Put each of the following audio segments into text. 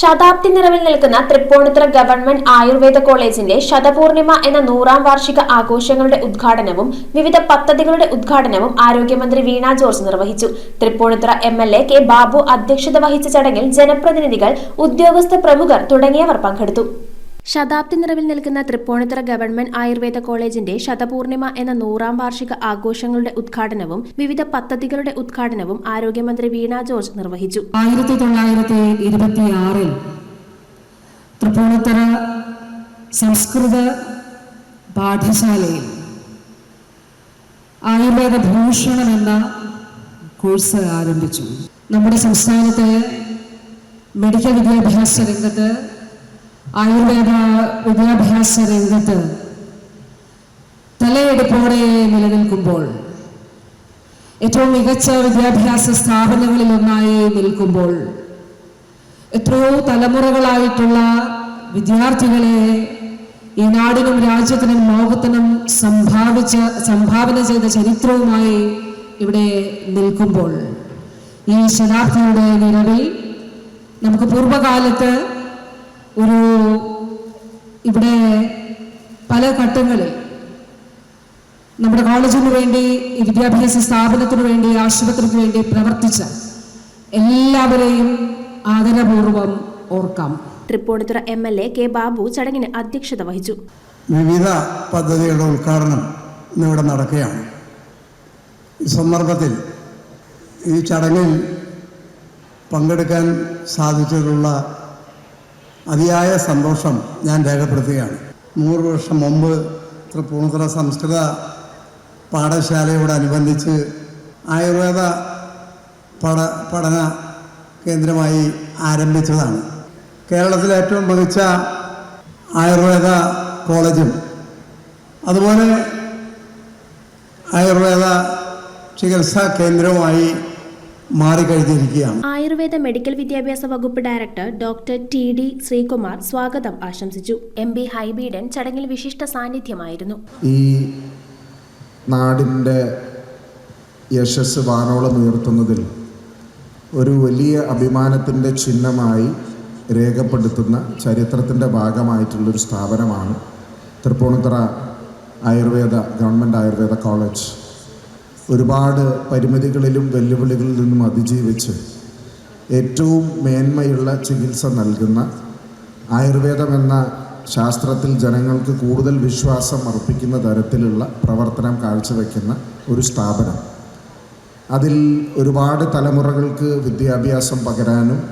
ശതാബ്ദി നിറവിൽ നിൽക്കുന്ന തൃപ്പൂണിത്തുറ ഗവൺമെന്റ് ആയുർവേദ കോളേജിന്റെ ശതപൂർണിമ എന്ന 100ാം വാർഷിക ആഘോഷങ്ങളുടെ ഉദ്ഘാടനവും വിവിധ പദ്ധതികളുടെ ഉദ്ഘാടനവും ആരോഗ്യമന്ത്രി വീണ ജോർജ് നിർവഹിച്ചു. തൃപ്പൂണിത്തുറ എംഎൽഎ കെ ബാബു അധ്യക്ഷത വഹിച്ച ചടങ്ങിൽ ജനപ്രതിനിധികൾ, ഉദ്യോഗസ്ഥ പ്രമുഖർ തുടങ്ങിയവർ പങ്കെടുത്തു. ശതാബ്ദി നിറവിൽ നിൽക്കുന്ന തൃപ്പൂണിത്തുറ ഗവൺമെന്റ് ആയുർവേദ കോളേജിന്റെ ശതപൂർണിമ എന്ന 100ാം വാർഷിക ആഘോഷങ്ങളുടെ ഉദ്ഘാടനവും വിവിധ പദ്ധതികളുടെ ഉദ്ഘാടനവും ആരോഗ്യമന്ത്രി വീണ ജോർജ് നിർവഹിച്ചു. 1926 തൃപ്പൂണിത്തുറ സംസ്കൃത പാഠശാലയിൽ ആയുർവേദ ഭൂഷണം എന്ന കോഴ്സ് ആരംഭിച്ചു. നമ്മുടെ സംസ്ഥാനത്തെ മെഡിക്കൽ വിദ്യാഭ്യാസ രംഗത്ത്, ആയുർവേദ വിദ്യാഭ്യാസ രംഗത്ത് തലയെടുപ്പോടെ നിലനിൽക്കുമ്പോൾ, ഏറ്റവും മികച്ച വിദ്യാഭ്യാസ സ്ഥാപനങ്ങളിൽ ഒന്നായി നിൽക്കുമ്പോൾ, എത്രയോ തലമുറകളായിട്ടുള്ള വിദ്യാർത്ഥികളെ ഈ നാടിനും രാജ്യത്തിനും ലോകത്തിനും സംഭാവന ചെയ്ത ചരിത്രവുമായി ഇവിടെ നിൽക്കുമ്പോൾ, ഈ ശതാബ്ദിയുടെ നിറവിൽ നമുക്ക് പൂർവ്വകാലത്ത് ഇവിടെ പല ഘട്ടങ്ങളിൽ നമ്മുടെ കോളേജിന് വേണ്ടി, ഈ വിദ്യാഭ്യാസ സ്ഥാപനത്തിനു വേണ്ടി, ആശുപത്രിക്ക് വേണ്ടി പ്രവർത്തിച്ച എല്ലാവരെയും ആദരപൂർവ്വം ഓർക്കാം. തൃപ്പൂണിത്തുറ എംഎൽഎ കെ ബാബു ചടങ്ങിന് അധ്യക്ഷത വഹിച്ചു. വിവിധ പദ്ധതികളുടെ ഉദ്ഘാടനം ഇന്നിവിടെ നടക്കുകയാണ്. ഈ സന്ദർഭത്തിൽ ഈ ചടങ്ങിൽ പങ്കെടുക്കാൻ സാധിച്ചതിലുള്ള അതിയായ സന്തോഷം ഞാൻ രേഖപ്പെടുത്തുകയാണ്. 100 വർഷം മുമ്പ് തൃപ്പൂണിത്തുറ സംസ്കൃത പാഠശാലയോടനുബന്ധിച്ച് ആയുർവേദ പഠന കേന്ദ്രമായി ആരംഭിച്ചതാണ്. കേരളത്തിലെ ഏറ്റവും മികച്ച ആയുർവേദ കോളേജും അതുപോലെ ആയുർവേദ ചികിത്സാ കേന്ദ്രവുമായി മാറിക്കഴിഞ്ഞിരിക്കുകയാണ്. ആയുർവേദ മെഡിക്കൽ വിദ്യാഭ്യാസ വകുപ്പ് ഡയറക്ടർ ഡോക്ടർ ടി.ഡി. ശ്രീകുമാർ സ്വാഗതം ആശംസിച്ചു. എം.പി. ഹൈബീഡൻ ചടങ്ങിൽ വിശിഷ്ട സാന്നിധ്യമായിരുന്നു. ഈ നാടിൻ്റെ യശസ് വാനോളം ഉയർത്തുന്നതിൽ ഒരു വലിയ അഭിമാനത്തിൻ്റെ ചിഹ്നമായി രേഖപ്പെടുത്തുന്ന ചരിത്രത്തിൻ്റെ ഭാഗമായിട്ടുള്ളൊരു സ്ഥാപനമാണ് തൃപ്പൂണിത്തുറ ഗവൺമെൻറ് ആയുർവേദ കോളേജ്. ഒരുപാട് പരിമിതികളിലും വെല്ലുവിളികളിൽ നിന്നും അതിജീവിച്ച് ഏറ്റവും മേന്മയുള്ള ചികിത്സ നൽകുന്ന, ആയുർവേദം എന്ന ശാസ്ത്രത്തിൽ ജനങ്ങൾക്ക് കൂടുതൽ വിശ്വാസം അർപ്പിക്കുന്ന തരത്തിലുള്ള പ്രവർത്തനം കാഴ്ചവെക്കുന്ന ഒരു സ്ഥാപനം. അതിൽ ഒരുപാട് തലമുറകൾക്ക് വിദ്യാഭ്യാസം പകരാനും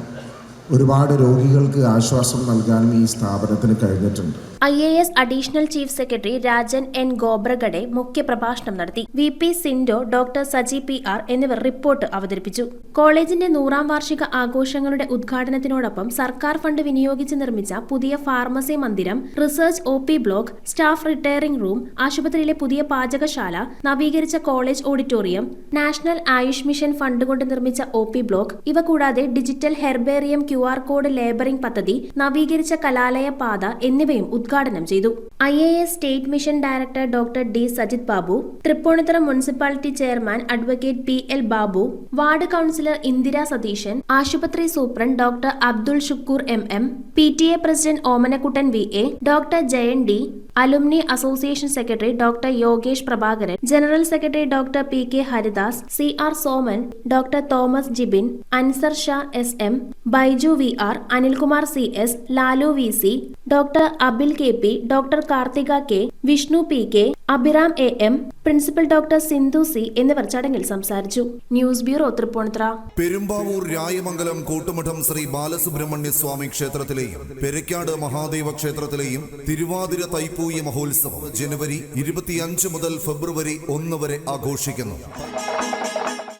ഒരുപാട് രോഗികൾക്ക് ആശ്വാസം നൽകാനും ഈ സ്ഥാപനത്തിന് കഴിഞ്ഞിട്ടുണ്ട്. IAS additional chief secretary Rajan N Khobragade മുഖ്യപ്രഭാഷണം നടത്തി. VP Sindo, doctor Saji PR എന്നിവർ റിപ്പോർട്ട് അവതരിപ്പിച്ചു. കോളേജിന്റെ 100ാം വാർഷിക ആഘോഷങ്ങളുടെ ഉദ്ഘാടനത്തിനോടൊപ്പം സർക്കാർ ഫണ്ട് വിനിയോഗിച്ച് നിർമ്മിച്ച പുതിയ ഫാർമസി മന്ദിരം, research OP block, staff retiring room, ആശുപത്രിയിലെ പുതിയ പാചകശാല, നവീകരിച്ച college auditorium, national Ayush mission fund കൊണ്ട് നിർമ്മിച്ച OP ബ്ലോക്ക്, ഇവ കൂടാതെ digital herbarium, QR code labelling പദ്ധതി, നവീകരിച്ച കലാലയ പാത എന്നിവയും ഉദ്ഘാടനം ചെയ്തു. IAS state mission director doctor D. Sajith Babu, Tripunithura municipality chairman advocate PL Babu, ward councillor Indira Satheesan, ആശുപത്രി superintendent doctor Abdul Shukoor MM, PTA president Omanakuttan VA, doctor Jayan D, alumni association secretary doctor Yogesh Prabhakaran, general secretary doctor PK Haridas, CR Soman, doctor Thomas Jibin, Ansar Shah SM, Baiju VR, Anilkumar CS, Lalu VC, doctor Abil KP, doctor Karthika K, Vishnu PK, Abhiram AM, principal doctor Sindhu C എന്നിവർ ചടങ്ങിൽ സംസാരിച്ചു. News bureau, Tripunithura. Perumbavoor Rayamangalam Koottumadam Sree Balasubrahmanya Swami ക്ഷേത്രത്തിലെയും പെരക്കാട് മഹാദേവ ക്ഷേത്രത്തിലെയും തിരുവാതിര തൈപ്പൂയ മഹോത്സവം ജനുവരി 25 മുതൽ ഫെബ്രുവരി 1 വരെ ആഘോഷിക്കുന്നു.